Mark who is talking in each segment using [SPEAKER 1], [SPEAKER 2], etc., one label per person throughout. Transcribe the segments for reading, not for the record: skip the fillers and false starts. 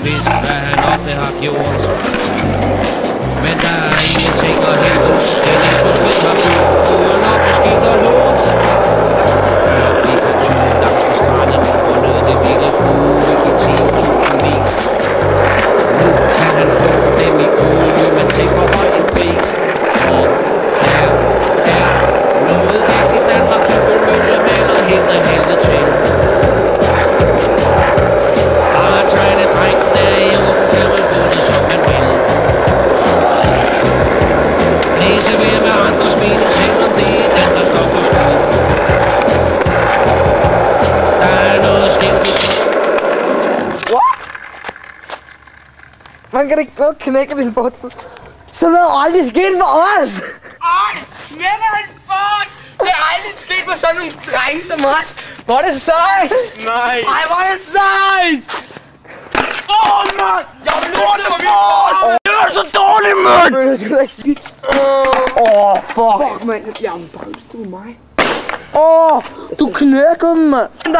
[SPEAKER 1] Fisk, hvad han ofte har gjort. Men der er ingenting at hente. Den industri har fyldt uden op med skidt og lort. Før gik han tyve langs på stranden og nød det vilde fugle i 10.000 vis. Nu kan han få dem i olie, men til for høj en pris. Og der er noget væk i Danmark, Dybbølmølle maler helt af helvede til. Bare tegne drengen der i orden, kan man få det som man vil. Læse ved med andres mening, selvom det er den, der står for skud. Der er noget skævt.
[SPEAKER 2] What? Man kan ikke godt knække din bort. Så noget aldrig sket for os!
[SPEAKER 3] Knække hans bort! Det er aldrig sket for sådan nogle drenge som os! Hvor er det sejt!
[SPEAKER 1] Nej!
[SPEAKER 3] Ej, hvor er det sejt! Mand! Jeg vil lorte på min bort! Det er så dårligt, mand!
[SPEAKER 2] Det er ikke skidt. Fuck. Fuck, mand. Jeg er bare du mig. Du knækkede den, mand. Det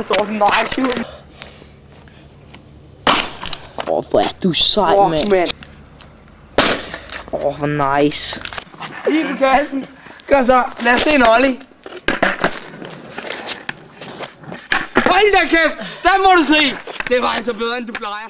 [SPEAKER 2] så nice ud. Hvor er du sej, mand. Hvor nice.
[SPEAKER 3] Lige på kassen. Gør så. Lad os se en ollie. Hold da kæft! Der må du se! Det var altså bedre, end du plejer.